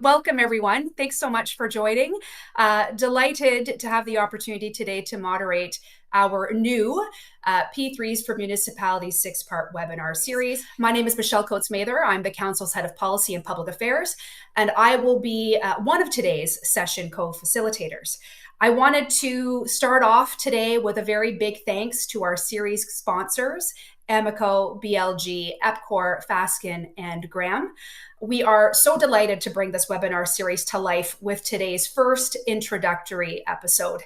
Welcome, everyone. Thanks so much for joining. Delighted to have the opportunity today to moderate our new P3s for Municipalities 6-part webinar series. My name is Michelle Coates-Mather. I'm the Council's Head of Policy and Public Affairs, and I will be one of today's session co-facilitators. I wanted to start off today with a very big thanks to our series sponsors, Amico, BLG, EPCOR, Fasken, and Graham. We are so delighted to bring this webinar series to life with today's first introductory episode.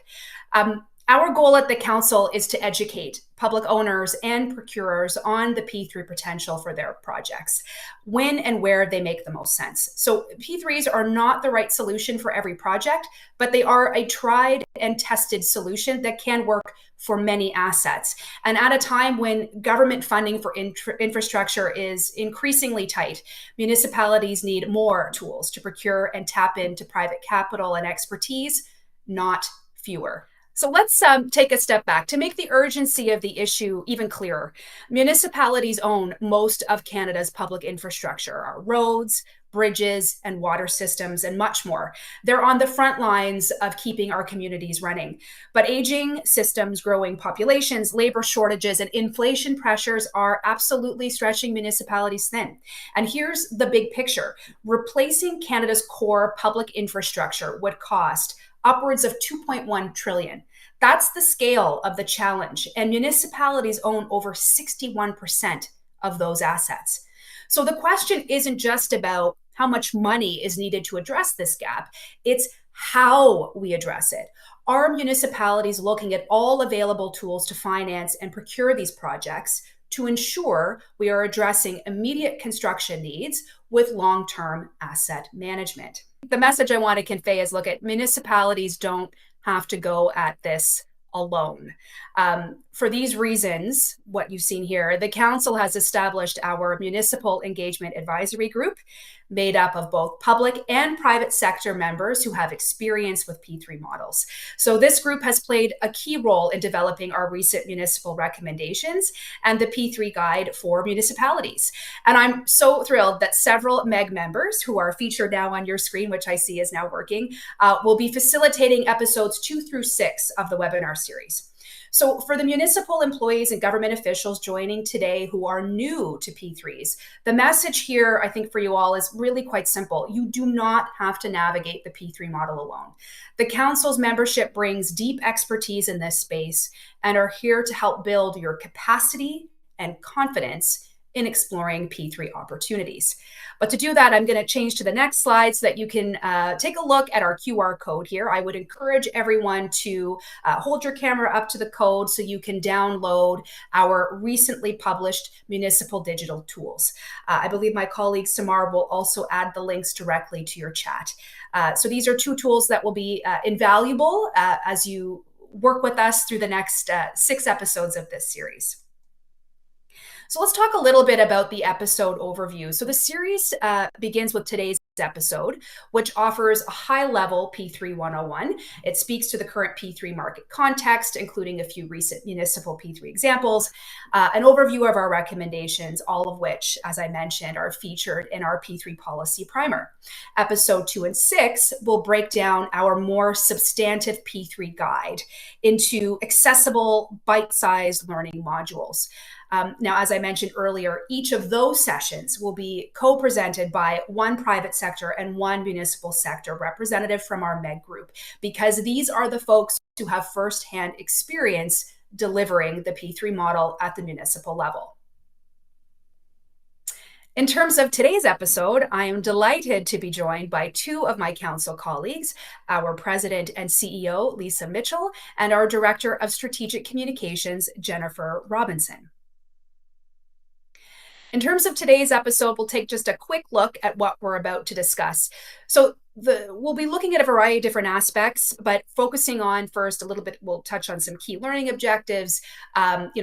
Our goal at the Council is to educate public owners and procurers on the P3 potential for their projects, when and where they make the most sense. So P3s are not the right solution for every project, but they are a tried and tested solution that can work for many assets. And at a time when government funding for infrastructure is increasingly tight, municipalities need more tools to procure and tap into private capital and expertise, not fewer. So let's take a step back to make the urgency of the issue even clearer. Municipalities own most of Canada's public infrastructure, our roads, bridges, and water systems, and much more. They're on the front lines of keeping our communities running. But aging systems, growing populations, labor shortages, and inflation pressures are absolutely stretching municipalities thin. And here's the big picture. Replacing Canada's core public infrastructure would cost upwards of 2.1 trillion. That's the scale of the challenge, and municipalities own over 61% of those assets. So the question isn't just about how much money is needed to address this gap, it's how we address it. Are municipalities looking at all available tools to finance and procure these projects to ensure we are addressing immediate construction needs with long-term asset management? The message I want to convey is, look, at municipalities don't have to go at this alone. For these reasons, what you've seen here, the Council has established our Municipal Engagement Advisory Group, made up of both public and private sector members who have experience with P3 models. So this group has played a key role in developing our recent municipal recommendations and the P3 guide for municipalities. And I'm so thrilled that several MEG members, who are featured now on your screen, which I see is now working, will be facilitating episodes 2 through 6 of the webinar series. So for the municipal employees and government officials joining today who are new to P3s, the message here, I think, for you all is really quite simple. You do not have to navigate the P3 model alone. The Council's membership brings deep expertise in this space and are here to help build your capacity and confidence in exploring P3 opportunities. But to do that, I'm going to change to the next slide so that you can take a look at our QR code here. I would encourage everyone to hold your camera up to the code so you can download our recently published municipal digital tools. I believe my colleague Samar will also add the links directly to your chat. So these are 2 tools that will be invaluable as you work with us through the next 6 episodes of this series. So let's talk a little bit about the episode overview. So the series begins with today's episode, which offers a high-level P3 101. It speaks to the current P3 market context, including a few recent municipal P3 examples, an overview of our recommendations, all of which, as I mentioned, are featured in our P3 policy primer. Episode 2 and 6 will break down our more substantive P3 guide into accessible, bite-sized learning modules. Now, as I mentioned earlier, each of those sessions will be co-presented by one private sector and one municipal sector representative from our MEG group, because these are the folks who have firsthand experience delivering the P3 model at the municipal level. In terms of today's episode, I am delighted to be joined by 2 of my council colleagues, our President and CEO, Lisa Mitchell, and our Director of Strategic Communications, Jennifer Robinson. In terms of today's episode, we'll take just a quick look at what we're about to discuss. So we'll be looking at a variety of different aspects, but focusing on first a little bit, we'll touch on some key learning objectives,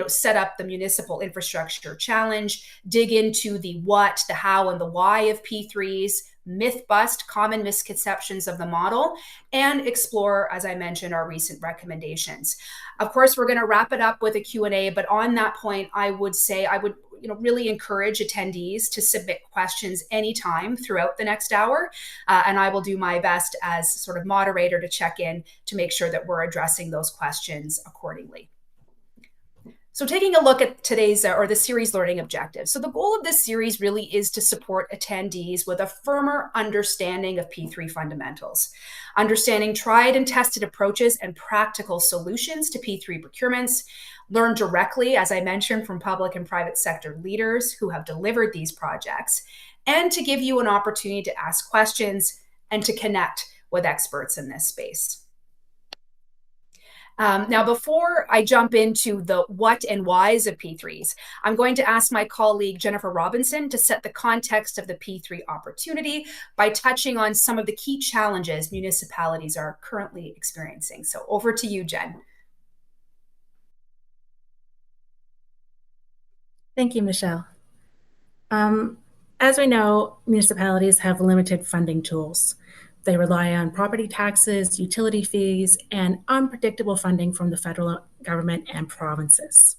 set up the municipal infrastructure challenge, dig into the what, the how, and the why of P3s, myth bust common misconceptions of the model, and explore, as I mentioned, our recent recommendations. Of course, we're going to wrap it up with a Q&A, but on that point, I would really encourage attendees to submit questions anytime throughout the next hour, and I will do my best as sort of moderator to check in to make sure that we're addressing those questions accordingly. So taking a look at today's or the series learning objectives. So the goal of this series really is to support attendees with a firmer understanding of P3 fundamentals, understanding tried and tested approaches and practical solutions to P3 procurements, learn directly, as I mentioned, from public and private sector leaders who have delivered these projects, and to give you an opportunity to ask questions and to connect with experts in this space. Now, before I jump into the what and whys of P3s, I'm going to ask my colleague Jennifer Robinson to set the context of the P3 opportunity by touching on some of the key challenges municipalities are currently experiencing. So over to you, Jen. Thank you, Michelle. As we know, municipalities have limited funding tools. They rely on property taxes, utility fees, and unpredictable funding from the federal government and provinces.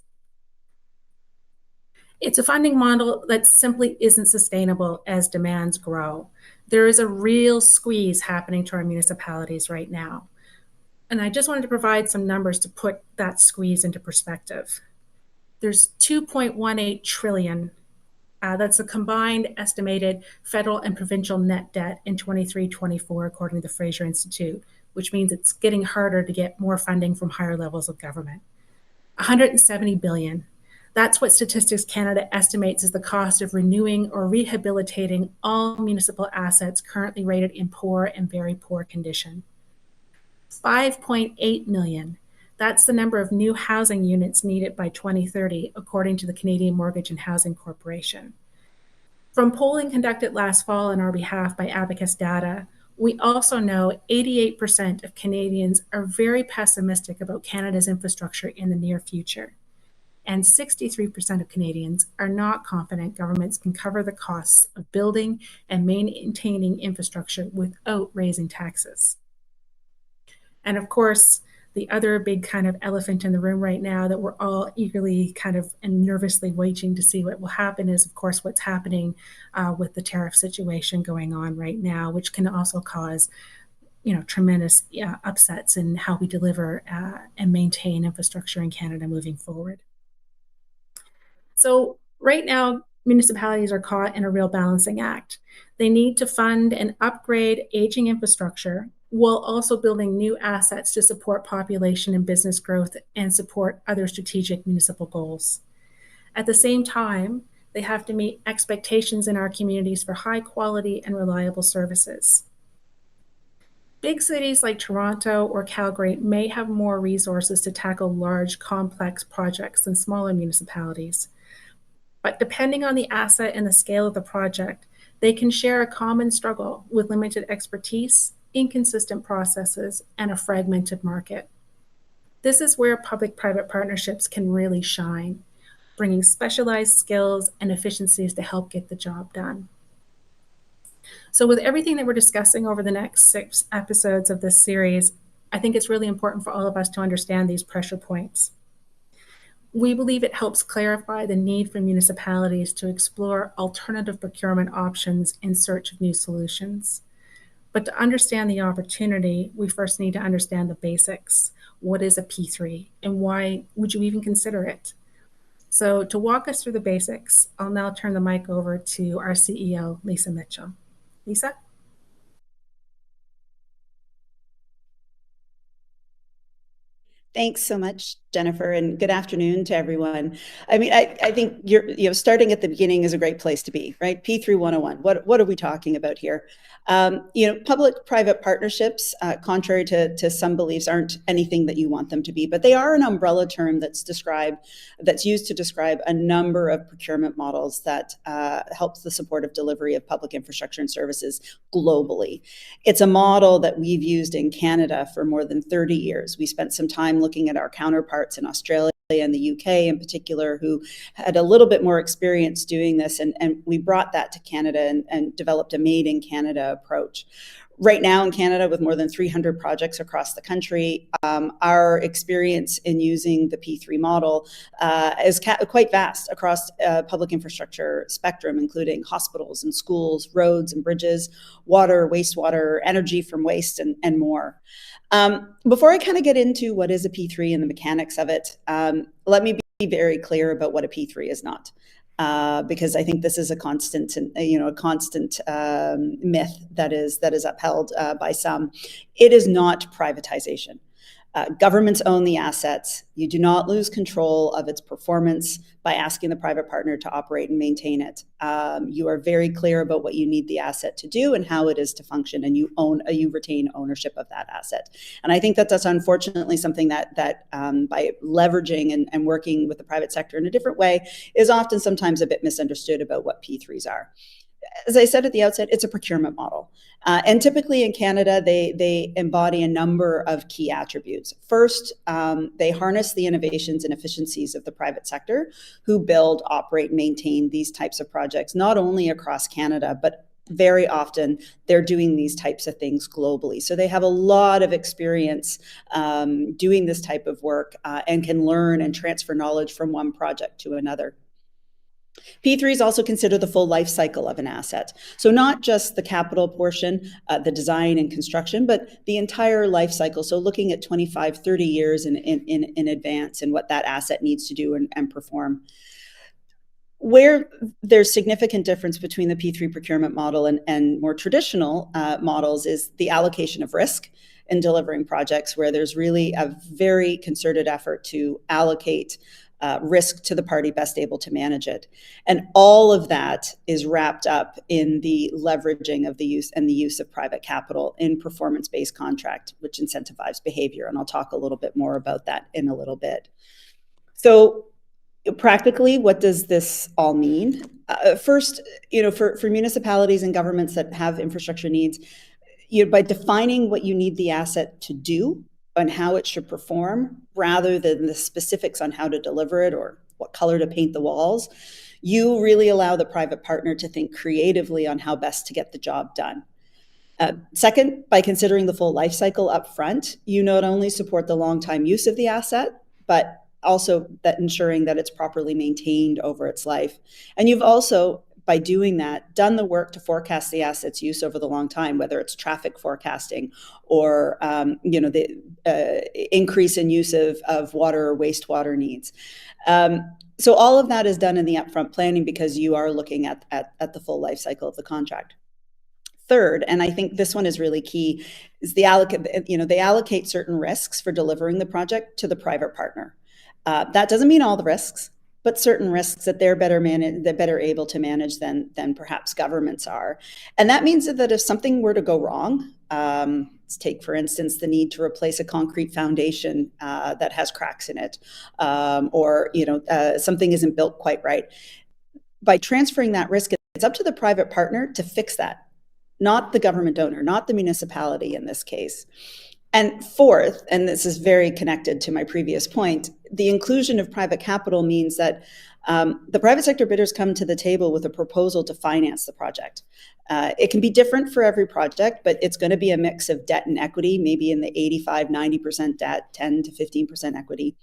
It's a funding model that simply isn't sustainable as demands grow. There is a real squeeze happening to our municipalities right now. And I just wanted to provide some numbers to put that squeeze into perspective. There's 2.18 trillion. That's a combined estimated federal and provincial net debt in 23-24, according to the Fraser Institute, which means it's getting harder to get more funding from higher levels of government. 170 billion. That's what Statistics Canada estimates as the cost of renewing or rehabilitating all municipal assets currently rated in poor and very poor condition. 5.8 million. That's the number of new housing units needed by 2030, according to the Canadian Mortgage and Housing Corporation. From polling conducted last fall on our behalf by Abacus Data, we also know 88% of Canadians are very pessimistic about Canada's infrastructure in the near future. And 63% of Canadians are not confident governments can cover the costs of building and maintaining infrastructure without raising taxes. And of course, the other big kind of elephant in the room right now that we're all eagerly kind of and nervously waiting to see what will happen is, of course, what's happening with the tariff situation going on right now, which can also cause, tremendous upsets in how we deliver and maintain infrastructure in Canada moving forward. So right now, municipalities are caught in a real balancing act. They need to fund and upgrade aging infrastructure while also building new assets to support population and business growth and support other strategic municipal goals. At the same time, they have to meet expectations in our communities for high quality and reliable services. Big cities like Toronto or Calgary may have more resources to tackle large, complex projects than smaller municipalities. But depending on the asset and the scale of the project, they can share a common struggle with limited expertise, inconsistent processes, and a fragmented market. This is where public-private partnerships can really shine, bringing specialized skills and efficiencies to help get the job done. So with everything that we're discussing over the next 6 episodes of this series, I think it's really important for all of us to understand these pressure points. We believe it helps clarify the need for municipalities to explore alternative procurement options in search of new solutions. But to understand the opportunity, we first need to understand the basics. What is a P3 and why would you even consider it? So to walk us through the basics, I'll now turn the mic over to our CEO, Lisa Mitchell. Lisa? Thanks so much, Jennifer, and good afternoon to everyone. I mean, I think starting at the beginning is a great place to be, right? P3 101. What are we talking about here? Public-private partnerships, contrary to some beliefs, aren't anything that you want them to be, but they are an umbrella term that's used to describe a number of procurement models that helps the supportive delivery of public infrastructure and services globally. It's a model that we've used in Canada for more than 30 years. We spent some time looking at our counterparts in Australia and the UK in particular, who had a little bit more experience doing this. And we brought that to Canada and developed a made in Canada approach. Right now in Canada, with more than 300 projects across the country, our experience in using the P3 model is quite vast across public infrastructure spectrum, including hospitals and schools, roads and bridges, water, wastewater, energy from waste, and more. Before I kind of get into what is a P3 and the mechanics of it, let me be very clear about what a P3 is not. Because I think this is a constant myth that is upheld by some. It is not privatization. Governments own the assets. You do not lose control of its performance by asking the private partner to operate and maintain it. You are very clear about what you need the asset to do and how it is to function, and you retain ownership of that asset. And I think that that's unfortunately something that by leveraging and working with the private sector in a different way is often sometimes a bit misunderstood about what P3s are. As I said at the outset, it's a procurement model. And typically in Canada, they embody a number of key attributes. First, they harness the innovations and efficiencies of the private sector who build, operate, maintain these types of projects, not only across Canada, but very often they're doing these types of things globally. So they have a lot of experience doing this type of work and can learn and transfer knowledge from one project to another. P3s also consider the full life cycle of an asset. So not just the capital portion, the design and construction, but the entire life cycle. So looking at 25, 30 years in advance and what that asset needs to do and perform. Where there's significant difference between the P3 procurement model and more traditional models is the allocation of risk in delivering projects, where there's really a very concerted effort to allocate risk to the party best able to manage it. And all of that is wrapped up in the leveraging of the use of private capital in performance-based contract, which incentivizes behavior. And I'll talk a little bit more about that in a little bit. So practically, what does this all mean? First, for municipalities and governments that have infrastructure needs, by defining what you need the asset to do and how it should perform, rather than the specifics on how to deliver it or what color to paint the walls, you really allow the private partner to think creatively on how best to get the job done. Second, by considering the full life cycle up front, you not only support the long-time use of the asset, but also that ensuring that it's properly maintained over its life. And you've also, by doing that, done the work to forecast the asset's use over the long time, whether it's traffic forecasting or the increase in use of water or wastewater needs. So all of that is done in the upfront planning because you are looking at the full life cycle of the contract. Third, and I think this one is really key, is they allocate certain risks for delivering the project to the private partner. That doesn't mean all the risks, but certain risks that they're better able to manage than perhaps governments are. And that means that if something were to go wrong, let's take, for instance, the need to replace a concrete foundation that has cracks in it, or something isn't built quite right. By transferring that risk, it's up to the private partner to fix that, not the government donor, not the municipality in this case. And fourth, and this is very connected to my previous point, the inclusion of private capital means that the private sector bidders come to the table with a proposal to finance the project. It can be different for every project, but it's going to be a mix of debt and equity, maybe in the 85-90% debt, 10 to 15% equity.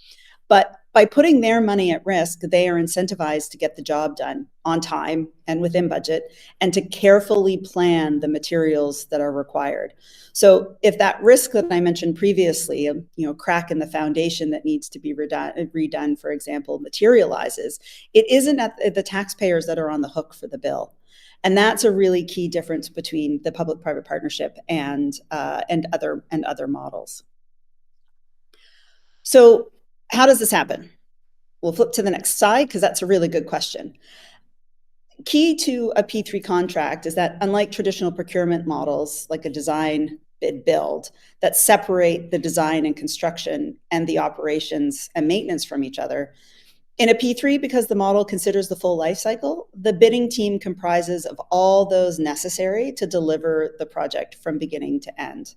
But by putting their money at risk, they are incentivized to get the job done on time and within budget, and to carefully plan the materials that are required. So if that risk that I mentioned previously, crack in the foundation that needs to be redone, for example, materializes, it isn't at the taxpayers that are on the hook for the bill. And that's a really key difference between the public-private partnership and other models. So how does this happen? We'll flip to the next slide because that's a really good question. Key to a P3 contract is that, unlike traditional procurement models like a design, bid, build, that separate the design and construction and the operations and maintenance from each other, in a P3, because the model considers the full life cycle, the bidding team comprises of all those necessary to deliver the project from beginning to end.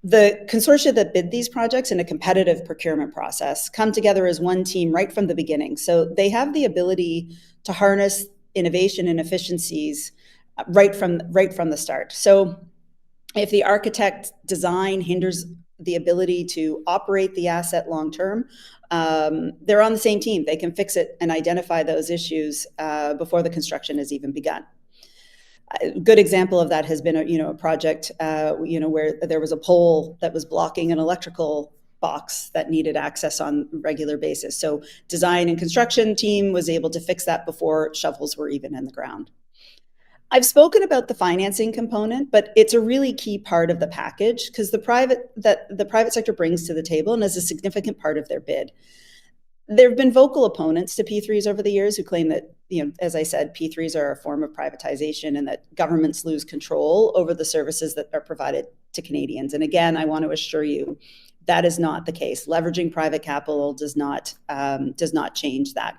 The consortia that bid these projects in a competitive procurement process come together as one team right from the beginning. So they have the ability to harness innovation and efficiencies right from the start. So if the architect design hinders the ability to operate the asset long term, they're on the same team. They can fix it and identify those issues before the construction has even begun. A good example of that has been a project where there was a pole that was blocking an electrical box that needed access on a regular basis. So design and construction team was able to fix that before shovels were even in the ground. I've spoken about the financing component, but it's a really key part of the package because the private sector brings to the table and is a significant part of their bid. There have been vocal opponents to P3s over the years who claim that, as I said, P3s are a form of privatization and that governments lose control over the services that are provided to Canadians. And again, I want to assure you that is not the case. Leveraging private capital does not change that.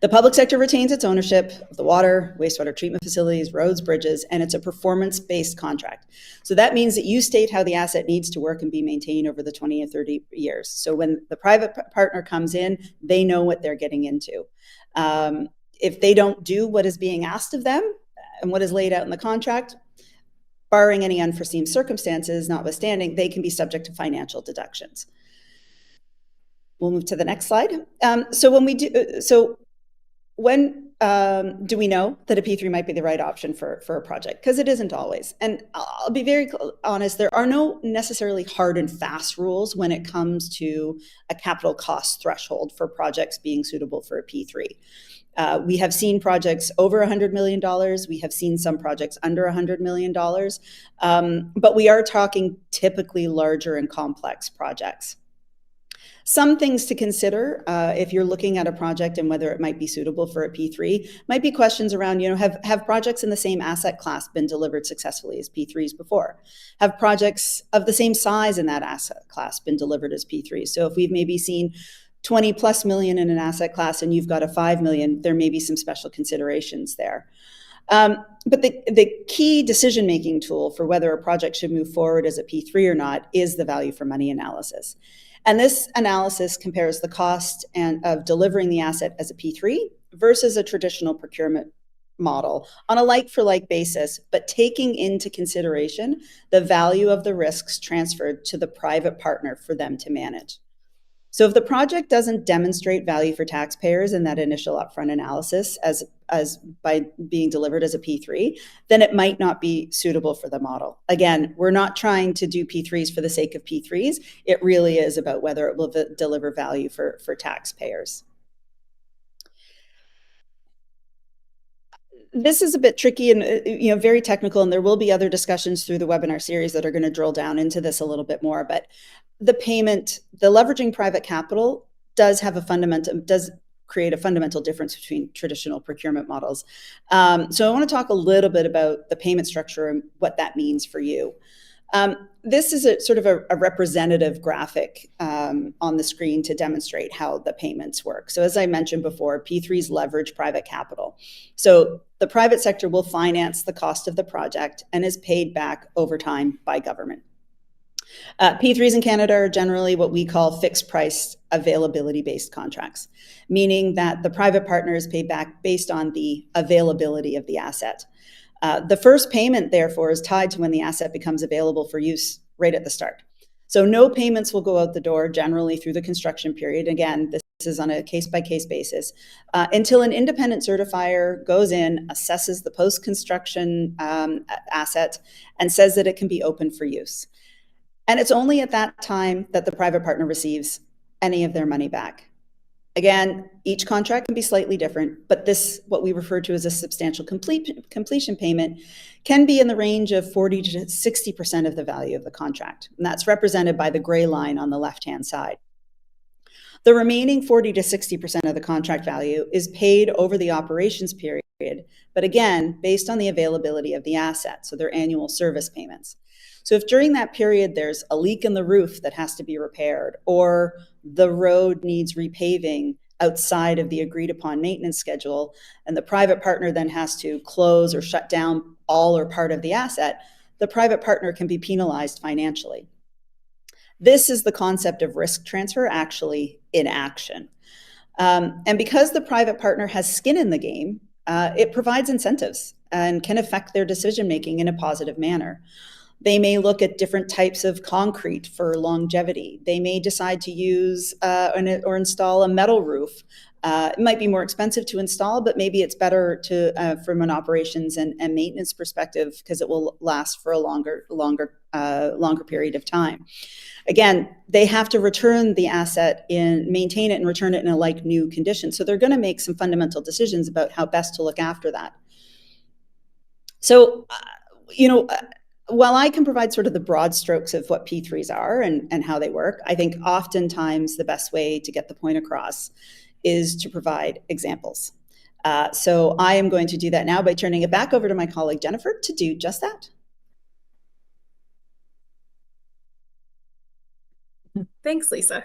The public sector retains its ownership of the water, wastewater treatment facilities, roads, bridges, and it's a performance-based contract. So that means that you state how the asset needs to work and be maintained over the 20 or 30 years. So when the private partner comes in, they know what they're getting into. If they don't do what is being asked of them and what is laid out in the contract, barring any unforeseen circumstances notwithstanding, they can be subject to financial deductions. We'll move to the next slide. When do we know that a P3 might be the right option for a project? Because it isn't always. And I'll be very honest, there are no necessarily hard and fast rules when it comes to a capital cost threshold for projects being suitable for a P3. We have seen projects over $100 million. We have seen some projects under $100 million. But we are talking typically larger and complex projects. Some things to consider if you're looking at a project and whether it might be suitable for a P3 might be questions around, have projects in the same asset class been delivered successfully as P3s before? Have projects of the same size in that asset class been delivered as P3s? So if we've maybe seen 20 plus million in an asset class and you've got a 5 million, there may be some special considerations there. But the key decision-making tool for whether a project should move forward as a P3 or not is the value for money analysis. And this analysis compares the cost of delivering the asset as a P3 versus a traditional procurement model on a like-for-like basis, but taking into consideration the value of the risks transferred to the private partner for them to manage. So if the project doesn't demonstrate value for taxpayers in that initial upfront analysis as by being delivered as a P3, then it might not be suitable for the model. Again, we're not trying to do P3s for the sake of P3s. It really is about whether it will deliver value for taxpayers. This is a bit tricky and very technical, and there will be other discussions through the webinar series that are going to drill down into this a little bit more. But the leveraging private capital does create a fundamental difference between traditional procurement models. So I want to talk a little bit about the payment structure and what that means for you. This is a sort of a representative graphic on the screen to demonstrate how the payments work. So as I mentioned before, P3s leverage private capital. So the private sector will finance the cost of the project and is paid back over time by government. P3s in Canada are generally what we call fixed price availability-based contracts, meaning that the private partner is paid back based on the availability of the asset. The first payment, therefore, is tied to when the asset becomes available for use right at the start. So no payments will go out the door generally through the construction period. Again, this is on a case-by-case basis until an independent certifier goes in, assesses the post-construction asset, and says that it can be open for use. And it's only at that time that the private partner receives any of their money back. Again, each contract can be slightly different, but this, what we refer to as a substantial completion payment, can be in the range of 40 to 60% of the value of the contract. And that's represented by the gray line on the left-hand side. The remaining 40 to 60% of the contract value is paid over the operations period, but again, based on the availability of the asset, so they're annual service payments. So if during that period there's a leak in the roof that has to be repaired, or the road needs repaving outside of the agreed upon maintenance schedule, and the private partner then has to close or shut down all or part of the asset, the private partner can be penalized financially. This is the concept of risk transfer actually in action. And because the private partner has skin in the game, it provides incentives and can affect their decision-making in a positive manner. They may look at different types of concrete for longevity. They may decide to use or install a metal roof. It might be more expensive to install, but maybe it's better to, from an operations and maintenance perspective, because it will last for a longer period of time. Again, they have to return the asset maintain it and return it in a like new condition. So they're going to make some fundamental decisions about how best to look after that. So, while I can provide sort of the broad strokes of what P3s are and how they work, I think oftentimes the best way to get the point across is to provide examples. So I am going to do that now by turning it back over to my colleague Jennifer to do just that. Thanks, Lisa.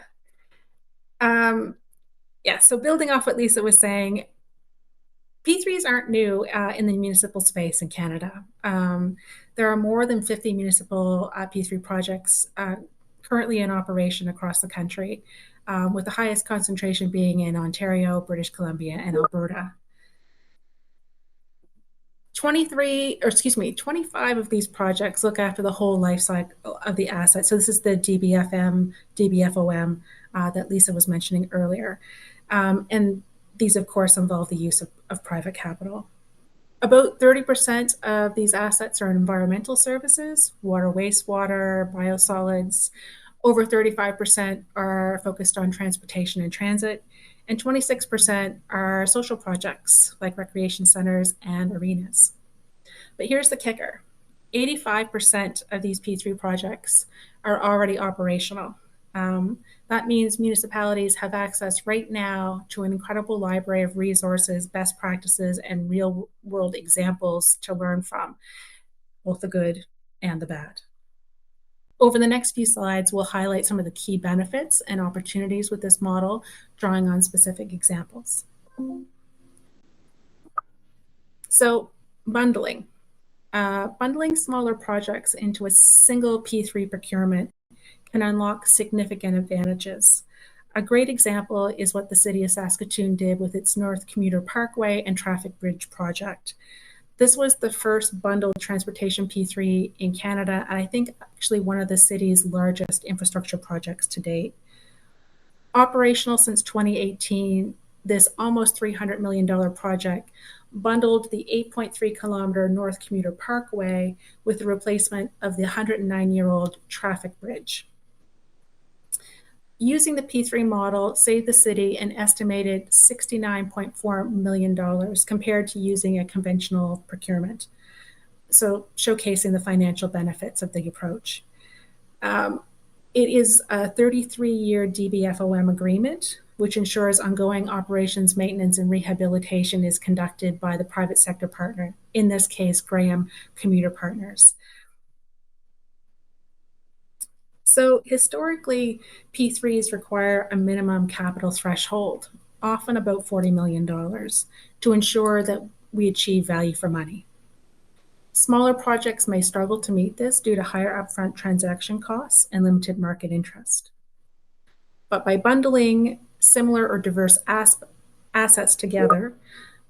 So building off what Lisa was saying, P3s aren't new in the municipal space in Canada. There are more than 50 municipal P3 projects currently in operation across the country, with the highest concentration being in Ontario, British Columbia, and Alberta. 25 of these projects look after the whole life cycle of the asset. So this is the DBFM, DBFOM that Lisa was mentioning earlier. And these, of course, involve the use of private capital. About 30% of these assets are in environmental services, water, wastewater, biosolids. Over 35% are focused on transportation and transit, and 26% are social projects like recreation centers and arenas. But here's the kicker. 85% of these P3 projects are already operational. That means municipalities have access right now to an incredible library of resources, best practices, and real-world examples to learn from, both the good and the bad. Over the next few slides, we'll highlight some of the key benefits and opportunities with this model, drawing on specific examples. So, bundling. Bundling smaller projects into a single P3 procurement can unlock significant advantages. A great example is what the City of Saskatoon did with its North Commuter Parkway and Traffic Bridge project. This was the first bundled transportation P3 in Canada, and I think actually one of the city's largest infrastructure projects to date. Operational since 2018, this almost $300 million project bundled the 8.3 kilometer North Commuter Parkway with the replacement of the 109-year-old Traffic Bridge. Using the P3 model saved the city an estimated $69.4 million compared to using a conventional procurement. So showcasing the financial benefits of the approach. It is a 33-year DBFOM agreement, which ensures ongoing operations, maintenance, and rehabilitation is conducted by the private sector partner, in this case, Graham Commuter Partners. So historically, P3s require a minimum capital threshold, often about $40 million, to ensure that we achieve value for money. Smaller projects may struggle to meet this due to higher upfront transaction costs and limited market interest. But by bundling similar or diverse assets together,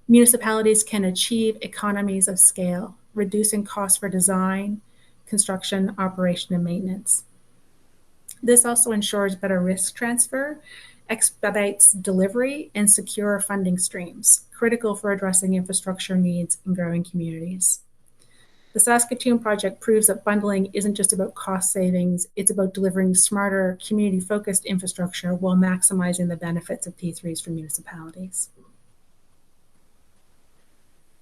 municipalities can achieve economies of scale, reducing costs for design, construction, operation, and maintenance. This also ensures better risk transfer, expedites delivery, and secure funding streams, critical for addressing infrastructure needs in growing communities. The Saskatoon project proves that bundling isn't just about cost savings, it's about delivering smarter, community-focused infrastructure while maximizing the benefits of P3s for municipalities.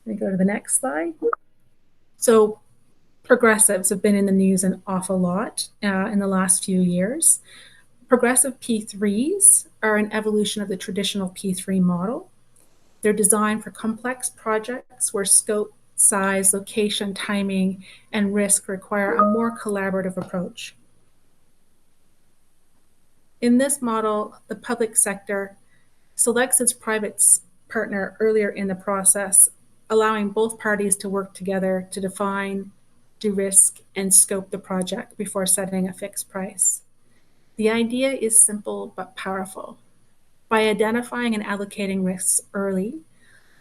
Let me go to the next slide. So, progressives have been in the news an awful lot in the last few years. Progressive P3s are an evolution of the traditional P3 model. They're designed for complex projects where scope, size, location, timing, and risk require a more collaborative approach. In this model, the public sector selects its private partner earlier in the process, allowing both parties to work together to define de-risk, and scope the project before setting a fixed price. The idea is simple but powerful. By identifying and allocating risks early,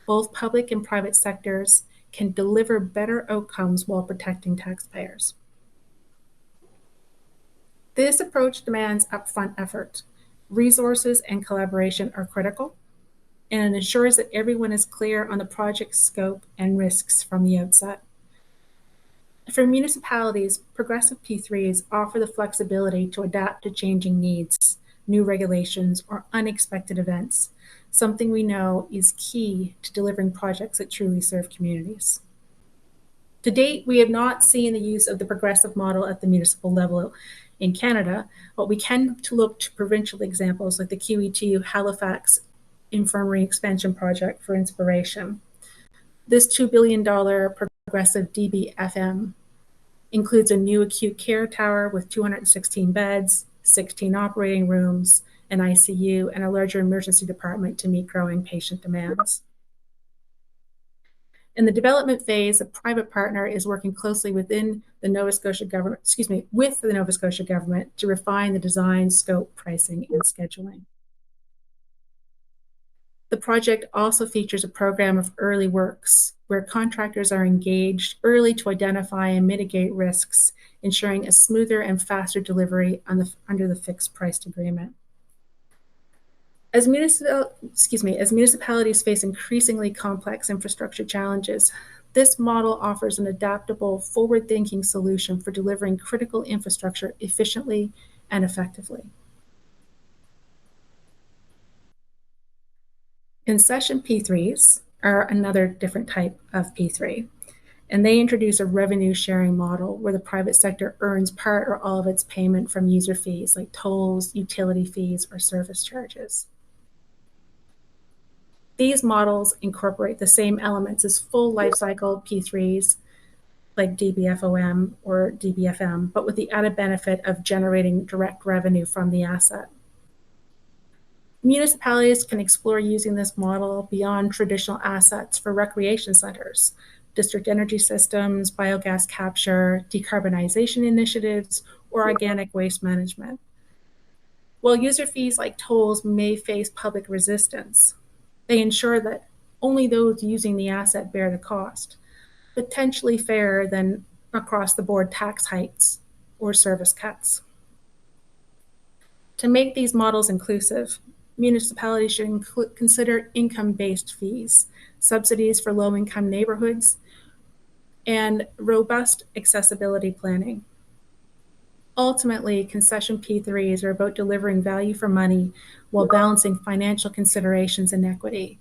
both public and private sectors can deliver better outcomes while protecting taxpayers. This approach demands upfront effort. Resources and collaboration are critical, and it ensures that everyone is clear on the project's scope and risks from the outset. For municipalities, progressive P3s offer the flexibility to adapt to changing needs, new regulations, or unexpected events, something we know is key to delivering projects that truly serve communities. To date, we have not seen the use of the progressive model at the municipal level in Canada, but we can look to provincial examples like the QE2 Halifax Infirmary Expansion Project for inspiration. This $2 billion progressive DBFM includes a new acute care tower with 216 beds, 16 operating rooms, an ICU, and a larger emergency department to meet growing patient demands. In the development phase, a private partner is working closely within the Nova Scotia government, with the Nova Scotia government to refine the design, scope, pricing, and scheduling. The project also features a program of early works where contractors are engaged early to identify and mitigate risks, ensuring a smoother and faster delivery under the fixed price agreement. As municipalities face increasingly complex infrastructure challenges, this model offers an adaptable, forward-thinking solution for delivering critical infrastructure efficiently and effectively. Concession P3s are another different type of P3, and they introduce a revenue sharing model where the private sector earns part or all of its payment from user fees like tolls, utility fees, or service charges. These models incorporate the same elements as full lifecycle P3s like DBFOM or DBFM, but with the added benefit of generating direct revenue from the asset. Municipalities can explore using this model beyond traditional assets for recreation centers, district energy systems, biogas capture, decarbonization initiatives, or organic waste management. While user fees like tolls may face public resistance, they ensure that only those using the asset bear the cost, potentially fairer than across-the-board tax hikes or service cuts. To make these models inclusive, municipalities should consider income-based fees, subsidies for low-income neighborhoods, and robust accessibility planning. Ultimately, concession P3s are about delivering value for money while balancing financial considerations and equity.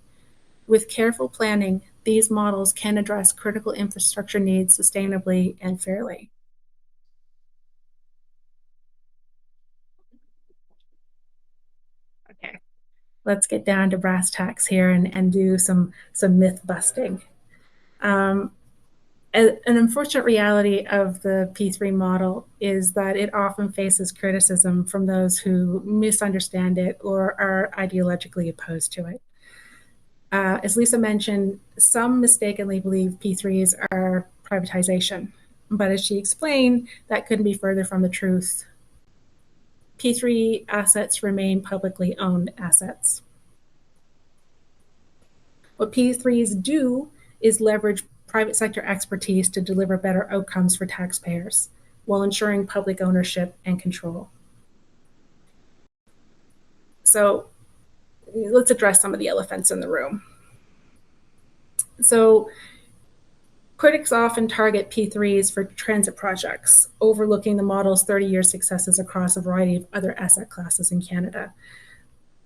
With careful planning, these models can address critical infrastructure needs sustainably and fairly. Okay, let's get down to brass tacks here and do some myth busting. An unfortunate reality of the P3 model is that it often faces criticism from those who misunderstand it or are ideologically opposed to it. As Lisa mentioned, some mistakenly believe P3s are privatization, but as she explained, that couldn't be further from the truth. P3 assets remain publicly owned assets. What P3s do is leverage private sector expertise to deliver better outcomes for taxpayers while ensuring public ownership and control. So let's address some of the elephants in the room. So critics often target P3s for transit projects, overlooking the model's 30-year successes across a variety of other asset classes in Canada.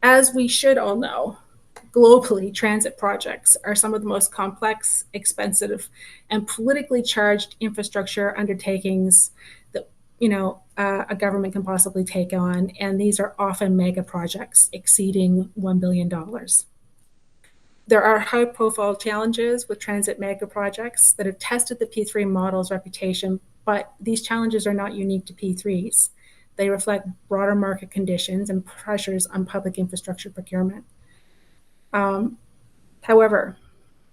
As we should all know, globally, transit projects are some of the most complex, expensive, and politically charged infrastructure undertakings that a government can possibly take on, and these are often mega projects exceeding $1 billion. There are high-profile challenges with transit mega projects that have tested the P3 model's reputation, but these challenges are not unique to P3s. They reflect broader market conditions and pressures on public infrastructure procurement. However,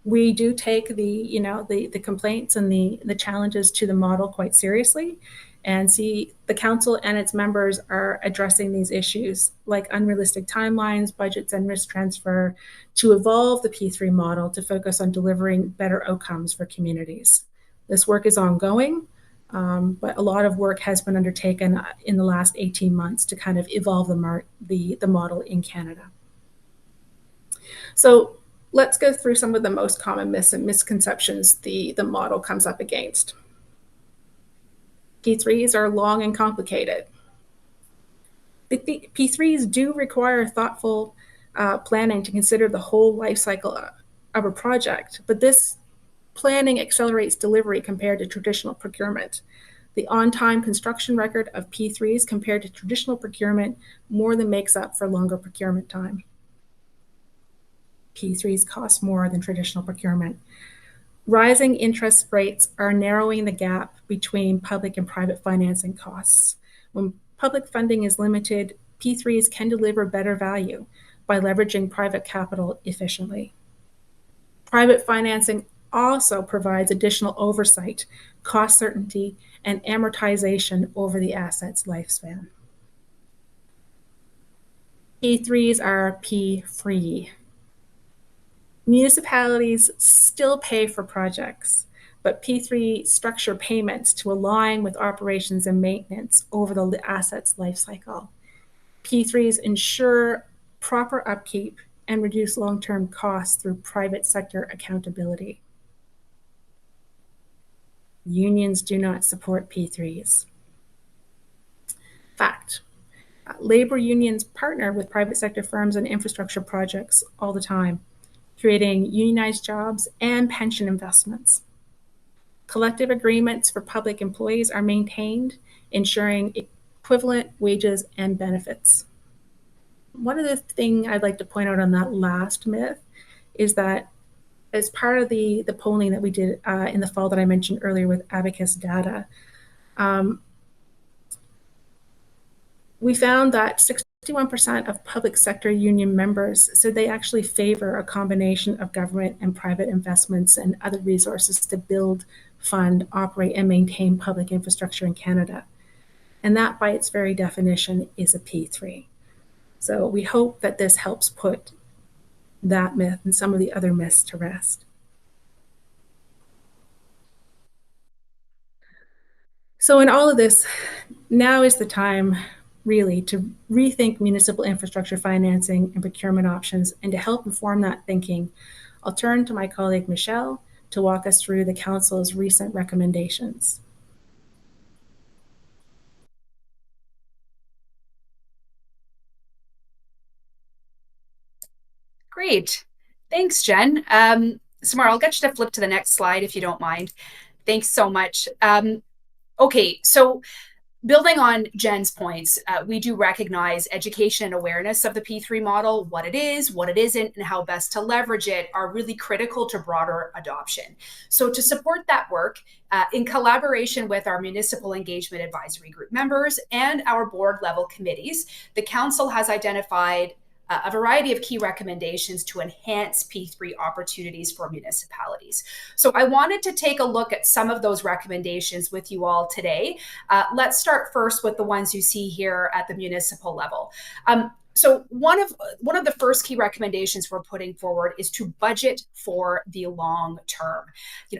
We do take the complaints and the challenges to the model quite seriously, and see the council and its members are addressing these issues like unrealistic timelines, budgets, and risk transfer to evolve the P3 model to focus on delivering better outcomes for communities. This work is ongoing, but a lot of work has been undertaken in the last 18 months to kind of evolve the model in Canada. So let's go through some of the most common myths and misconceptions the model comes up against. P3s are long and complicated. The P3s do require thoughtful planning to consider the whole life cycle of a project, but this planning accelerates delivery compared to traditional procurement. The on-time construction record of P3s compared to traditional procurement more than makes up for longer procurement time. P3s cost more than traditional procurement. Rising interest rates are narrowing the gap between public and private financing costs. When public funding is limited, P3s can deliver better value by leveraging private capital efficiently. Private financing also provides additional oversight, cost certainty, and amortization over the asset's lifespan. P3s are P-free. Municipalities still pay for projects, but P3 structure payments to align with operations and maintenance over the asset's life cycle. P3s ensure proper upkeep and reduce long-term costs through private sector accountability. Unions do not support P3s. Fact. Labor unions partner with private sector firms on infrastructure projects all the time, creating unionized jobs and pension investments. Collective agreements for public employees are maintained, ensuring equivalent wages and benefits. One of the things I'd like to point out on that last myth is that as part of the polling that we did in the fall that I mentioned earlier with Abacus data, we found that 61% of public sector union members said they actually favor a combination of government and private investments and other resources to build, fund, operate, and maintain public infrastructure in Canada. And that, by its very definition, is a P3. So we hope that this helps put that myth and some of the other myths to rest. So in all of this, now is the time really to rethink municipal infrastructure financing and procurement options, and to help inform that thinking, I'll turn to my colleague Michelle to walk us through the Council's recent recommendations. Great. Thanks, Jen. Samara, I'll get you to flip to the next slide if you don't mind. Thanks so much. Okay, so building on Jen's points, we do recognize education and awareness of the P3 model, what it is, what it isn't, and how best to leverage it are really critical to broader adoption. So to support that work, in collaboration with our Municipal Engagement Advisory Group members and our board level committees, the Council has identified a variety of key recommendations to enhance P3 opportunities for municipalities. So I wanted to take a look at some of those recommendations with you all today. Let's start first with the ones you see here at the municipal level. So one of the first key recommendations we're putting forward is to budget for the long term.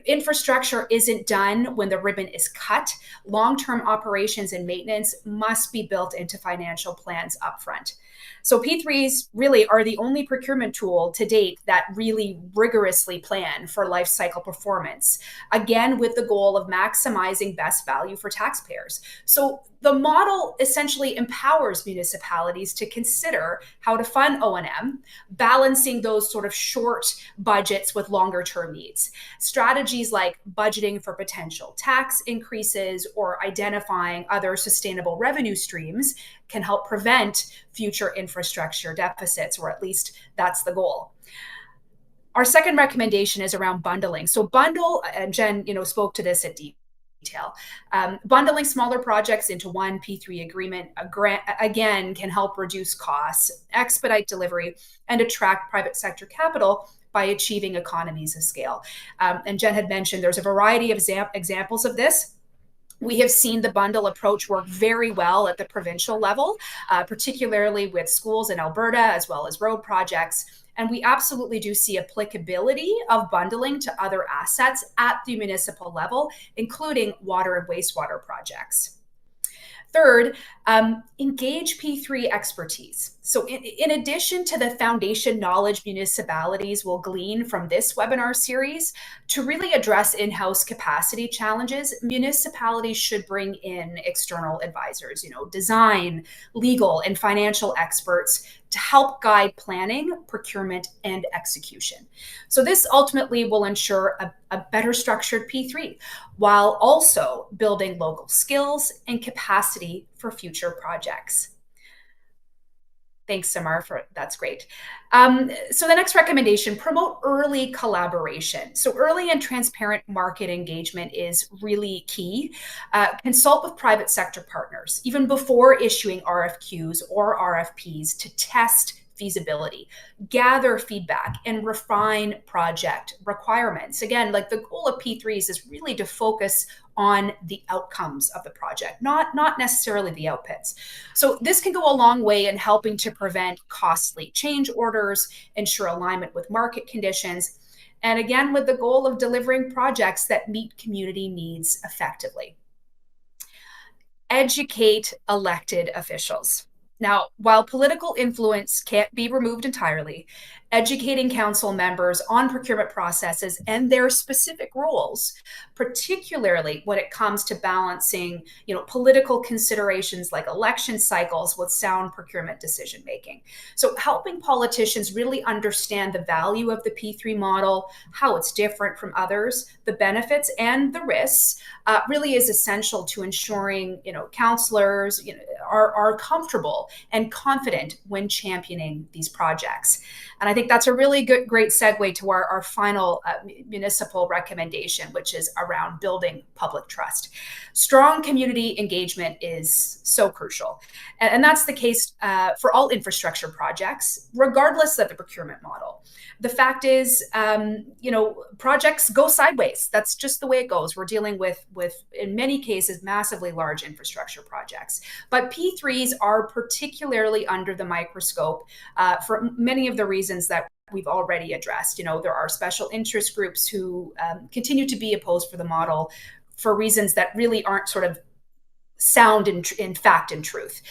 Infrastructure isn't done when the ribbon is cut. Long-term operations and maintenance must be built into financial plans upfront. So P3s really are the only procurement tool to date that really rigorously plan for life cycle performance, again, with the goal of maximizing best value for taxpayers. So the model essentially empowers municipalities to consider how to fund O&M, balancing those sort of short budgets with longer term needs. Strategies like budgeting for potential tax increases or identifying other sustainable revenue streams can help prevent future infrastructure deficits, or at least that's the goal. Our second recommendation is around bundling. So bundle, and Jen, spoke to this at detail. Bundling smaller projects into one P3 agreement, again, can help reduce costs, expedite delivery, and attract private sector capital by achieving economies of scale. And Jen had mentioned there's a variety of examples of this. We have seen the bundle approach work very well at the provincial level, particularly with schools in Alberta, as well as road projects. And we absolutely do see applicability of bundling to other assets at the municipal level, including water and wastewater projects. Third, engage P3 expertise. So in addition to the foundation knowledge municipalities will glean from this webinar series, to really address in-house capacity challenges, municipalities should bring in external advisors, design, legal, and financial experts to help guide planning, procurement, and execution. So this ultimately will ensure a better structured P3, while also building local skills and capacity for future projects. Thanks, Samar, that's great. So the next recommendation, promote early collaboration. So early and transparent market engagement is really key. Consult with private sector partners, even before issuing RFQs or RFPs, to test feasibility, gather feedback, and refine project requirements. Again, like the goal of P3s is really to focus on the outcomes of the project, not necessarily the outputs. So this can go a long way in helping to prevent costly change orders, ensure alignment with market conditions, and again, with the goal of delivering projects that meet community needs effectively. Educate elected officials. Now, while political influence can't be removed entirely, educating council members on procurement processes and their specific roles, particularly when it comes to balancing, political considerations like election cycles with sound procurement decision making. So helping politicians really understand the value of the P3 model, how it's different from others, the benefits and the risks, really is essential to ensuring, councillors, are comfortable and confident when championing these projects. And I think that's a really great segue to our final municipal recommendation, which is around building public trust. Strong community engagement is so crucial. And that's the case for all infrastructure projects, regardless of the procurement model. The fact is, projects go sideways. That's just the way it goes. We're dealing with, in many cases, massively large infrastructure projects. But P3s are particularly under the microscope for many of the reasons that we've already addressed. There are special interest groups who continue to be opposed for the model for reasons that really aren't sort of sound in fact and truth.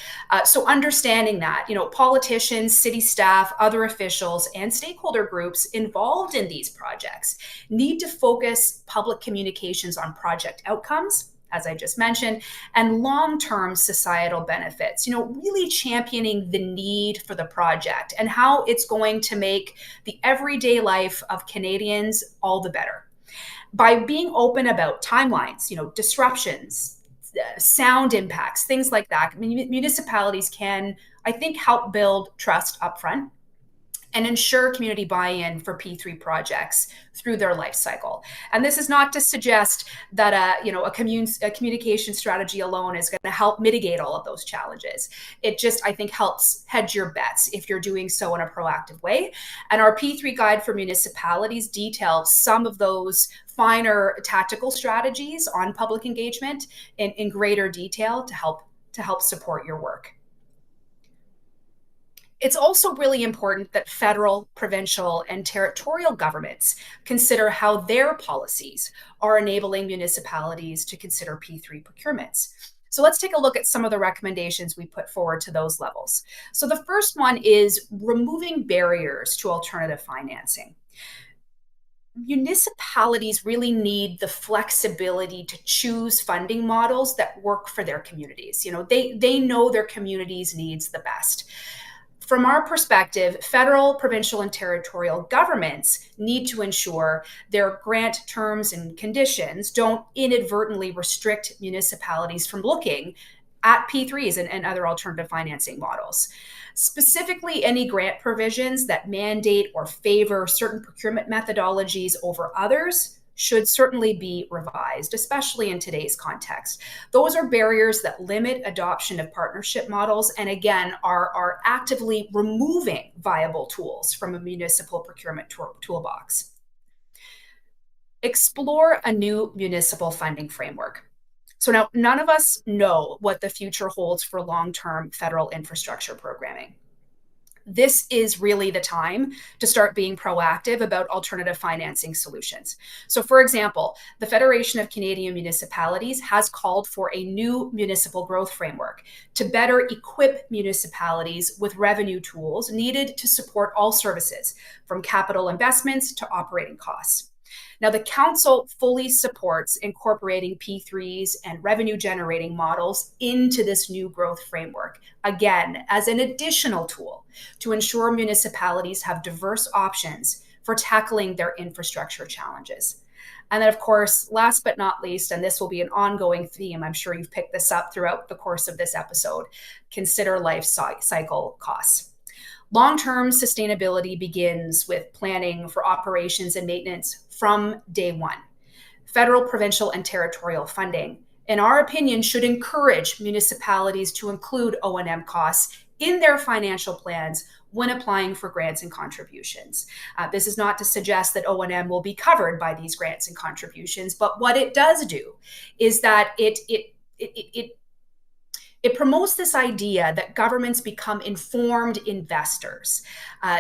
So understanding that, politicians, city staff, other officials, and stakeholder groups involved in these projects need to focus public communications on project outcomes, as I just mentioned, and long-term societal benefits, really championing the need for the project and how it's going to make the everyday life of Canadians all the better. By being open about timelines, disruptions, sound impacts, things like that, municipalities can, I think, help build trust upfront and ensure community buy-in for P3 projects through their life cycle. And this is not to suggest that a communication strategy alone is going to help mitigate all of those challenges. It just, I think, helps hedge your bets if you're doing so in a proactive way. And our P3 guide for municipalities details some of those finer tactical strategies on public engagement in greater detail to help support your work. It's also really important that federal, provincial, and territorial governments consider how their policies are enabling municipalities to consider P3 procurements. So let's take a look at some of the recommendations we put forward to those levels. So the first one is removing barriers to alternative financing. Municipalities really need the flexibility to choose funding models that work for their communities. They know their communities' needs the best. From our perspective, federal, provincial, and territorial governments need to ensure their grant terms and conditions don't inadvertently restrict municipalities from looking at P3s and other alternative financing models. Specifically, any grant provisions that mandate or favor certain procurement methodologies over others should certainly be revised, especially in today's context. Those are barriers that limit adoption of partnership models and, again, are actively removing viable tools from a municipal procurement toolbox. Explore a new municipal funding framework. So now, none of us know what the future holds for long-term federal infrastructure programming. This is really the time to start being proactive about alternative financing solutions. So, for example, the Federation of Canadian Municipalities has called for a new municipal growth framework to better equip municipalities with revenue tools needed to support all services, from capital investments to operating costs. Now, the Council fully supports incorporating P3s and revenue generating models into this new growth framework, again, as an additional tool to ensure municipalities have diverse options for tackling their infrastructure challenges. And then, of course, last but not least, and this will be an ongoing theme, I'm sure you've picked this up throughout the course of this episode, consider life cycle costs. Long-term sustainability begins with planning for operations and maintenance from day one. Federal, provincial, and territorial funding, in our opinion, should encourage municipalities to include O&M costs in their financial plans when applying for grants and contributions. This is not to suggest that O&M will be covered by these grants and contributions, but what it does do is that it promotes this idea that governments become informed investors.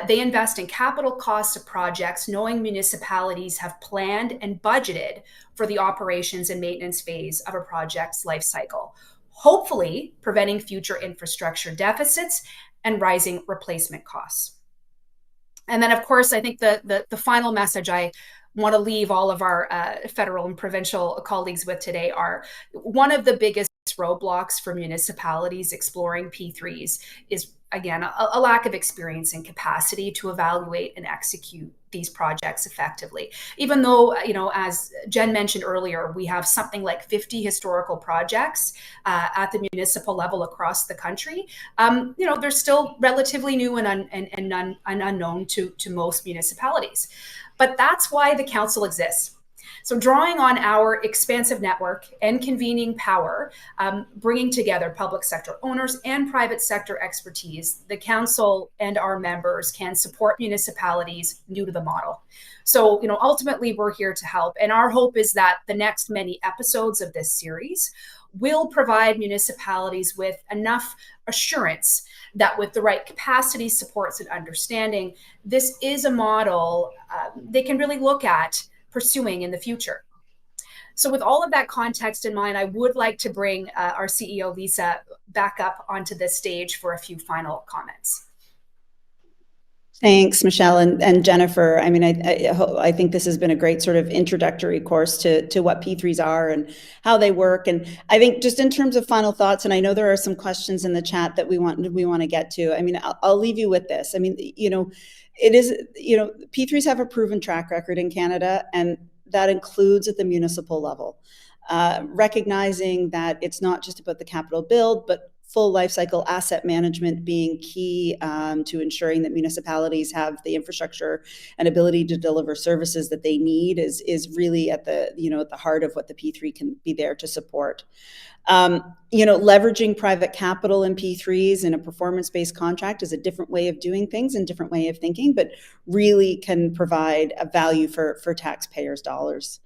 They invest in capital costs of projects, knowing municipalities have planned and budgeted for the operations and maintenance phase of a project's life cycle, hopefully preventing future infrastructure deficits and rising replacement costs. And then, of course, I think the final message I want to leave all of our federal and provincial colleagues with today are one of the biggest roadblocks for municipalities exploring P3s is, again, a lack of experience and capacity to evaluate and execute these projects effectively. Even though, as Jen mentioned earlier, we have something like 50 historical projects at the municipal level across the country, they're still relatively new and unknown to most municipalities. But that's why the Council exists. So drawing on our expansive network and convening power, bringing together public sector owners and private sector expertise, the Council and our members can support municipalities new to the model. So, ultimately we're here to help. And our hope is that the next many episodes of this series will provide municipalities with enough assurance that with the right capacity, supports, and understanding, this is a model they can really look at pursuing in the future. So with all of that context in mind, I would like to bring our CEO, Lisa, back up onto this stage for a few final comments. Thanks, Michelle and Jennifer. I mean, I think this has been a great sort of introductory course to what P3s are and how they work. And I think just in terms of final thoughts, and I know there are some questions in the chat that we want to get to. I mean, I'll leave you with this. I mean, it is, P3s have a proven track record in Canada, and that includes at the municipal level. Recognizing that it's not just about the capital build, but full lifecycle asset management being key to ensuring that municipalities have the infrastructure and ability to deliver services that they need is really at the at the heart of what the P3 can be there to support. Leveraging private capital in P3s in a performance-based contract is a different way of doing things and different way of thinking, but really can provide a value for taxpayers' dollars.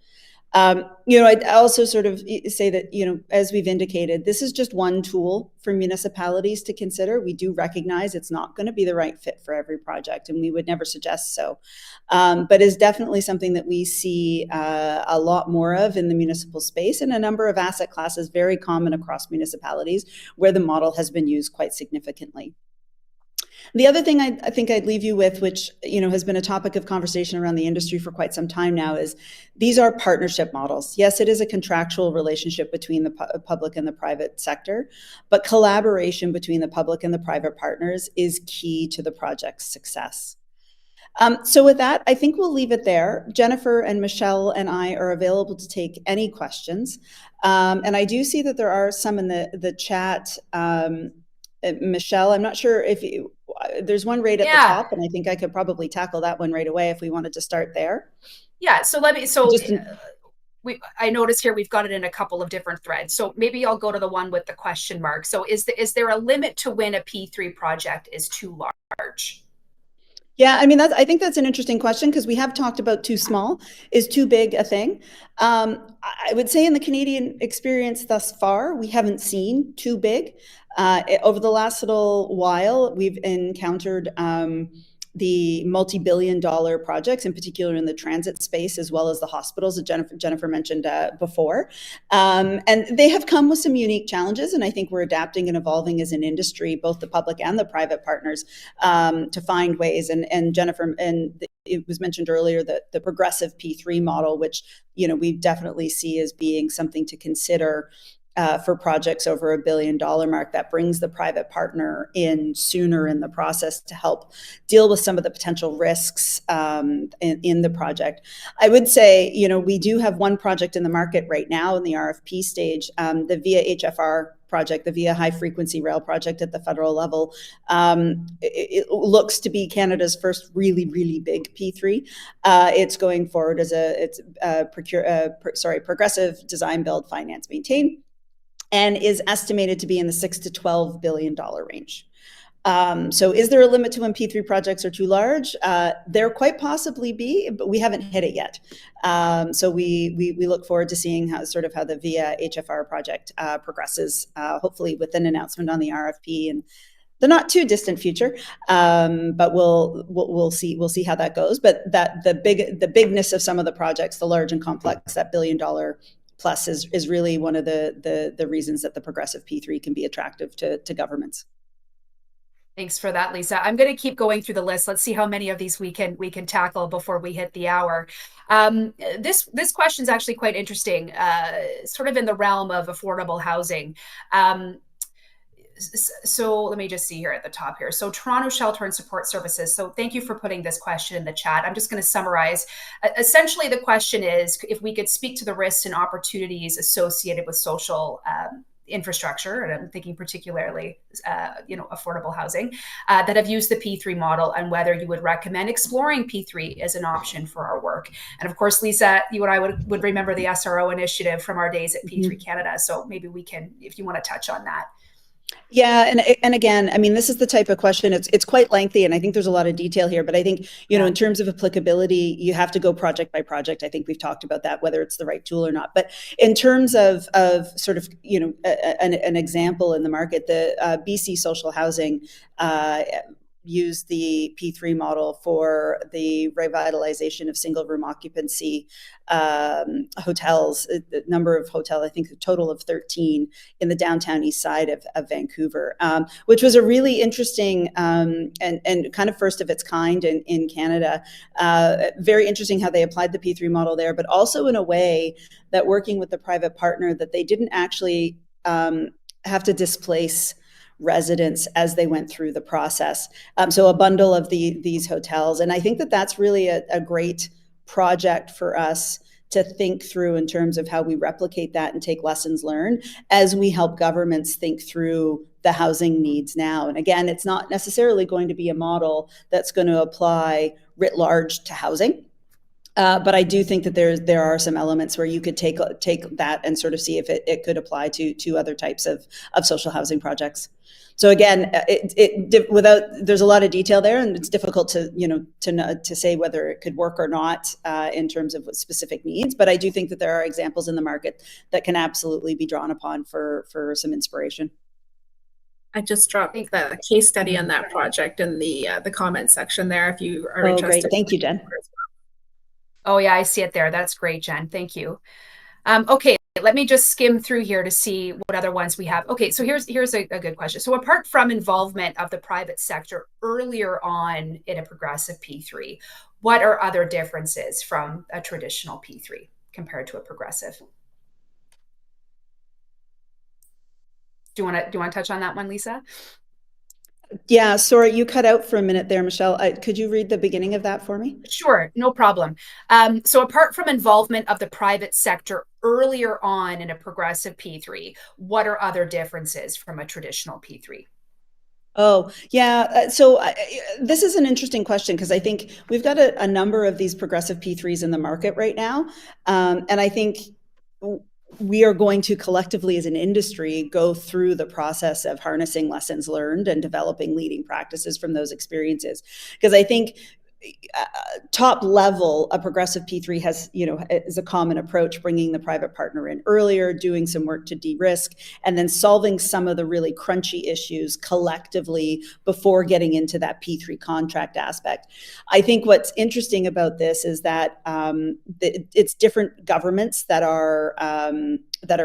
I'd also sort of say that, as we've indicated, this is just one tool for municipalities to consider. We do recognize it's not going to be the right fit for every project, and we would never suggest so. But is definitely something that we see a lot more of in the municipal space, and a number of asset classes very common across municipalities where the model has been used quite significantly. The other thing I think I'd leave you with, which has been a topic of conversation around the industry for quite some time now, is these are partnership models. Yes, it is a contractual relationship between the public and the private sector, but collaboration between the public and the private partners is key to the project's success. So with that, I think we'll leave it there. Jennifer and Michelle and I are available to take any questions. And I do see that there are some in the chat. Michelle, I'm not sure if there's one right at the top, and I think I could probably tackle that one right away if we wanted to start there. Yeah, so I noticed here we've got it in a couple of different threads. So maybe I'll go to the one with the question mark. So is there a limit to when a P3 project is too large? Yeah, I mean, I think that's an interesting question, because we have talked about too small. Is too big a thing? I would say in the Canadian experience thus far, we haven't seen too big. Over the last little while, we've encountered the multi-billion-dollar projects, in particular in the transit space, as well as the hospitals that Jennifer mentioned before. And they have come with some unique challenges, and I think we're adapting and evolving as an industry, both the public and the private partners, to find ways. And Jennifer, it was mentioned earlier that the progressive P3 model, which we definitely see as being something to consider for projects over $1 billion mark, that brings the private partner in sooner in the process to help deal with some of the potential risks in the project. I would say, we do have one project in the market right now in the RFP stage, the VIA HFR project, the VIA High Frequency Rail project at the federal level. It looks to be Canada's first really, really big P3. It's going forward as progressive design, build, finance, maintain, and is estimated to be in the $6 to $12 billion range. So is there a limit to when P3 projects are too large? There quite possibly be, but we haven't hit it yet. So we look forward to seeing how the VIA HFR project progresses, hopefully with an announcement on the RFP in the not too distant future. But we'll see how that goes. But that the bigness of some of the projects, the large and complex, that $1 billion plus is really one of the reasons that the progressive P3 can be attractive to governments. Thanks for that, Lisa. I'm going to keep going through the list. Let's see how many of these we can tackle before we hit the hour. This question is actually quite interesting, sort of in the realm of affordable housing. So let me just see here at the top here. So Toronto Shelter and Support Services. So thank you for putting this question in the chat. I'm just going to summarize. Essentially, the question is if we could speak to the risks and opportunities associated with social infrastructure, and I'm thinking particularly, affordable housing, that have used the P3 model, and whether you would recommend exploring P3 as an option for our work. And of course, Lisa, you and I would remember the SRO initiative from our days at P3 Canada. So maybe we can, if you want to touch on that. Yeah, and again, I mean, this is the type of question, it's quite lengthy, and I think there's a lot of detail here, but I think, in terms of applicability, you have to go project by project. I think we've talked about that, whether it's the right tool or not. But in terms of sort of, an example in the market, the BC Social Housing use the P3 model for the revitalization of single room occupancy hotels, the number of hotels, I think a total of 13 in the downtown east side of Vancouver, which was a really interesting and kind of first of its kind in Canada. Very interesting how they applied the P3 model there, but also in a way that working with the private partner, that they didn't actually have to displace residents as they went through the process. So a bundle of these hotels. And I think that's really a great project for us to think through in terms of how we replicate that and take lessons learned as we help governments think through the housing needs now. And again, it's not necessarily going to be a model that's going to apply writ large to housing. But I do think that there are some elements where you could take that and sort of see if it could apply to other types of social housing projects. So again, there's a lot of detail there, and it's difficult to say whether it could work or not in terms of specific needs. But I do think that there are examples in the market that can absolutely be drawn upon for some inspiration. I just dropped the case study on that project in the comment section there if you are interested. Great. Thank you, Jen. Oh yeah, I see it there. That's great, Jen. Thank you. Okay, let me just skim through here to see what other ones we have. Okay, so here's a good question. So apart from involvement of the private sector earlier on in a progressive P3, what are other differences from a traditional P3 compared to a progressive? Do you want to touch on that one, Lisa? Yeah, sorry, you cut out for a minute there, Michelle. Could you read the beginning of that for me? Sure, no problem. So apart from involvement of the private sector earlier on in a progressive P3, what are other differences from a traditional P3? Oh, yeah. This is an interesting question because I think we've got a number of these progressive P3s in the market right now. And I think we are going to collectively as an industry go through the process of harnessing lessons learned and developing leading practices from those experiences. Because I think top level, a progressive P3 has, is a common approach, bringing the private partner in earlier, doing some work to de-risk, and then solving some of the really crunchy issues collectively before getting into that P3 contract aspect. I think what's interesting about this is that it's different governments that are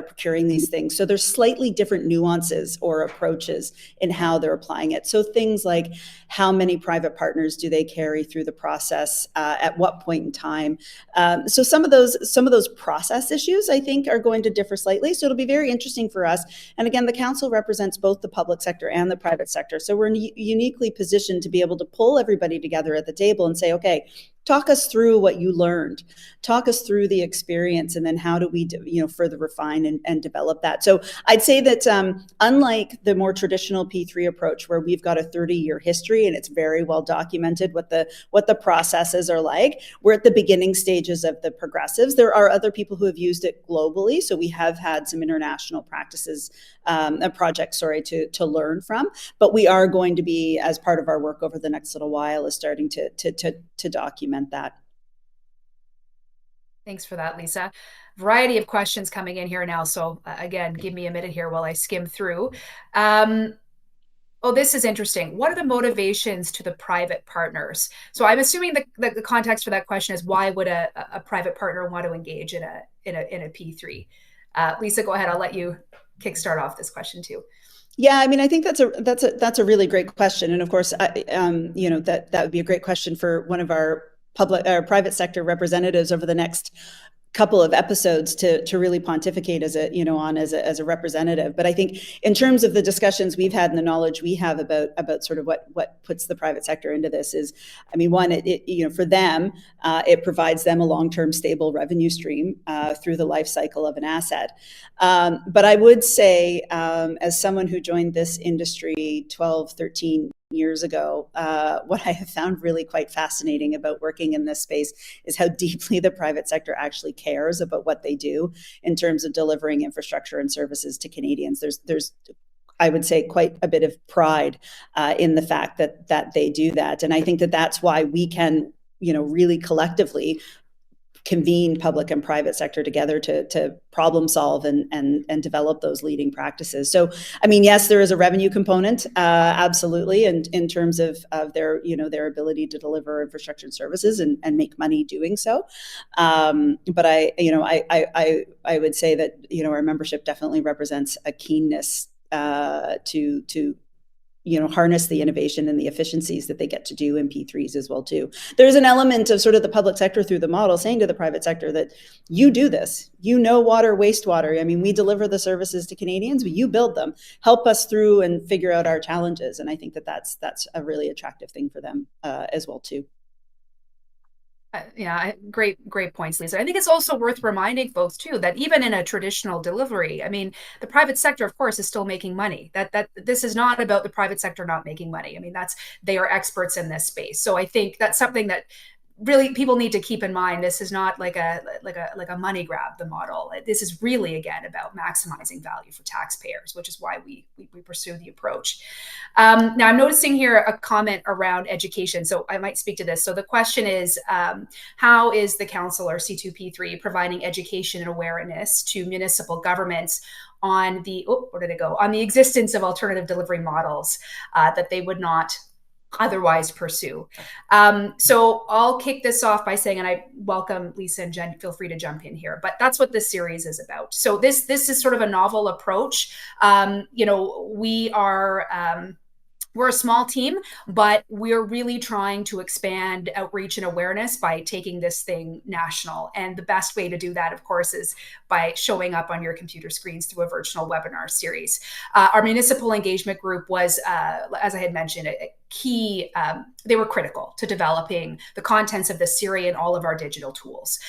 procuring these things. So there's slightly different nuances or approaches in how they're applying it. So things like how many private partners do they carry through the process, at what point in time. So some of those process issues, I think, are going to differ slightly. So it'll be very interesting for us. And again, the council represents both the public sector and the private sector. So we're uniquely positioned to be able to pull everybody together at the table and say, okay, talk us through what you learned, talk us through the experience, and then how do we further refine and develop that. So I'd say that unlike the more traditional P3 approach, where we've got a 30-year history and it's very well documented what the processes are like, we're at the beginning stages of the progressives. There are other people who have used it globally, so we have had some international practices, projects, to learn from. But we are going to be, as part of our work over the next little while, is starting to document that. Thanks for that, Lisa. Variety of questions coming in here now. So again, give me a minute here while I skim through. Oh, this is interesting. What are the motivations to the private partners? So I'm assuming the context for that question is, why would a private partner want to engage in a P3? Lisa, go ahead. I'll let you kickstart off this question too. Yeah, I mean, I think that's a really great question, and of course, that would be a great question for one of our private sector representatives over the next couple of episodes to really pontificate as a representative. But I think in terms of the discussions we've had and the knowledge we have about sort of what puts the private sector into this is, I mean, one, for them, it provides them a long-term stable revenue stream through the life cycle of an asset. But I would say, as someone who joined this industry 12, 13 years ago, what I have found really quite fascinating about working in this space is how deeply the private sector actually cares about what they do in terms of delivering infrastructure and services to Canadians. There's I would say, quite a bit of pride in the fact that they do that. And I think that's why we can, really collectively convene public and private sector together to problem solve and develop those leading practices. So, I mean, yes, there is a revenue component, absolutely, and in terms of their their ability to deliver infrastructure and services and make money doing so. But I would say that our membership definitely represents a keenness to harness the innovation and the efficiencies that they get to do in P3s as well too. There's an element of sort of the public sector through the model saying to the private sector that you do this, water, wastewater. I mean, we deliver the services to Canadians, but you build them, help us through and figure out our challenges. And I think that's a really attractive thing for them as well too. Yeah, great points, Lisa. I think it's also worth reminding folks too that even in a traditional delivery, I mean, the private sector, of course, is still making money. That this is not about the private sector not making money. I mean, they are experts in this space. So I think that's something that really people need to keep in mind. This is not like a money grab, the model. This is really, again, about maximizing value for taxpayers, which is why we pursue the approach. Now, I'm noticing here a comment around education, so I might speak to this. So the question is, how is the council or C2P3 providing education and awareness to municipal governments on the existence of alternative delivery models that they would not otherwise pursue? So I'll kick this off by saying, and I welcome Lisa and Jen, feel free to jump in here, but that's what this series is about. So this is sort of a novel approach. We're a small team, but we're really trying to expand outreach and awareness by taking this thing national. And the best way to do that, of course, is by showing up on your computer screens through a virtual webinar series. Our Municipal Engagement Group was, as I had mentioned, key, they were critical to developing the contents of this series and all of our digital tools.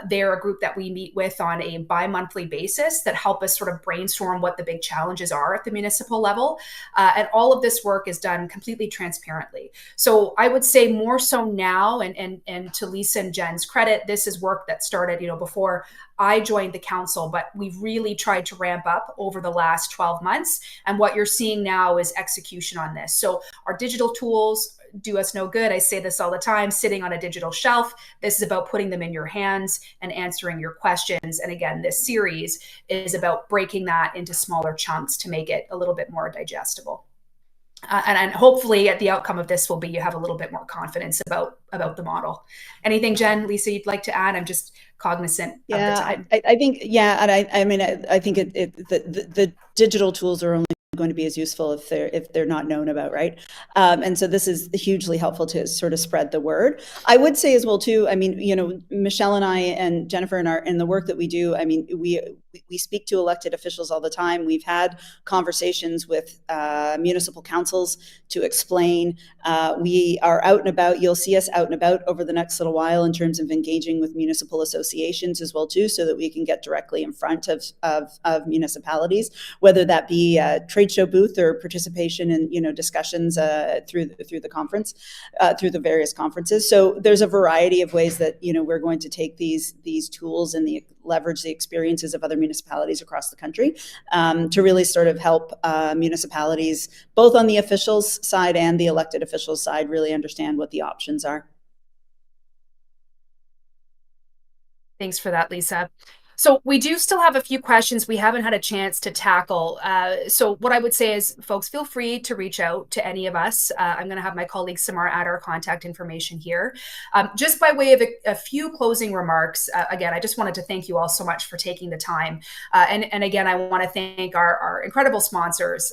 They're a group that we meet with on a bi-monthly basis that help us sort of brainstorm what the big challenges are at the municipal level. And all of this work is done completely transparently. So I would say more so now, and to Lisa and Jen's credit, this is work that started, before I joined the council, but we've really tried to ramp up over the last 12 months. And what you're seeing now is execution on this. So our digital tools do us no good. I say this all the time, sitting on a digital shelf. This is about putting them in your hands and answering your questions. And again, this series is about breaking that into smaller chunks to make it a little bit more digestible. And hopefully at the outcome of this will be you have a little bit more confidence about the model. Anything, Jen, Lisa, you'd like to add? I'm just cognizant of the time. I think, and I think the digital tools are only going to be as useful if they're not known about, right? And so this is hugely helpful to sort of spread the word. I would say as well too, I mean, Michelle and I and Jennifer in the work that we do, I mean, we speak to elected officials all the time. We've had conversations with municipal councils to explain. We are out and about. You'll see us out and about over the next little while in terms of engaging with municipal associations as well too, so that we can get directly in front of municipalities, whether that be a trade show booth or participation in discussions through the conference, through the various conferences. So there's a variety of ways that we're going to take these tools and leverage the experiences of other municipalities across the country to really sort of help municipalities, both on the officials side and the elected officials side, really understand what the options are. Thanks for that, Lisa. So we do still have a few questions we haven't had a chance to tackle. So what I would say is, folks, feel free to reach out to any of us. I'm going to have my colleague Samar add our contact information here. Just by way of a few closing remarks, again, I just wanted to thank you all so much for taking the time. And again, I want to thank our incredible sponsors,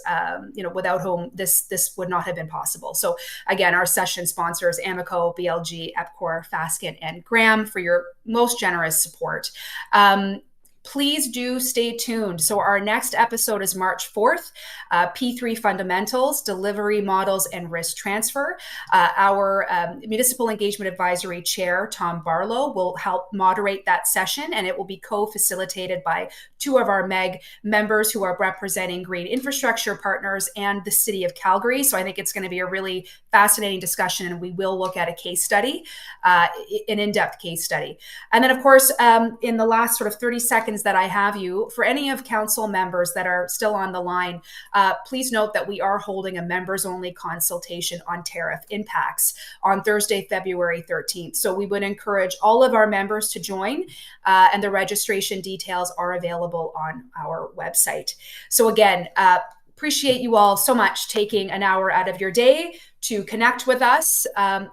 without whom this would not have been possible. So again, our session sponsors, Amico, BLG, EPCOR, Fasken, and Graham, for your most generous support. Please do stay tuned. So our next episode is March 4th, P3 Fundamentals, Delivery Models, and Risk Transfer. Our Municipal Engagement Advisory Chair, Tom Barlow, will help moderate that session, and it will be co-facilitated by two of our MEG members who are representing Green Infrastructure Partners and the City of Calgary. So I think it's going to be a really fascinating discussion, and we will look at a case study, an in-depth case study. And then, of course, in the last sort of 30 seconds that I have you, for any of council members that are still on the line, please note that we are holding a members-only consultation on tariff impacts on Thursday, February 13th. So we would encourage all of our members to join, and the registration details are available on our website. So again, appreciate you all so much taking an hour out of your day to connect with us.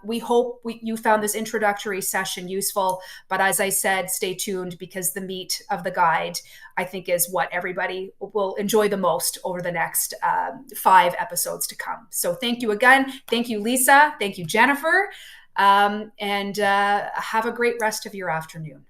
We hope you found this introductory session useful, but as I said, stay tuned, because the meat of the guide, I think, is what everybody will enjoy the most over the next 5 episodes to come. So thank you again. Thank you, Lisa. Thank you, Jennifer. And have a great rest of your afternoon.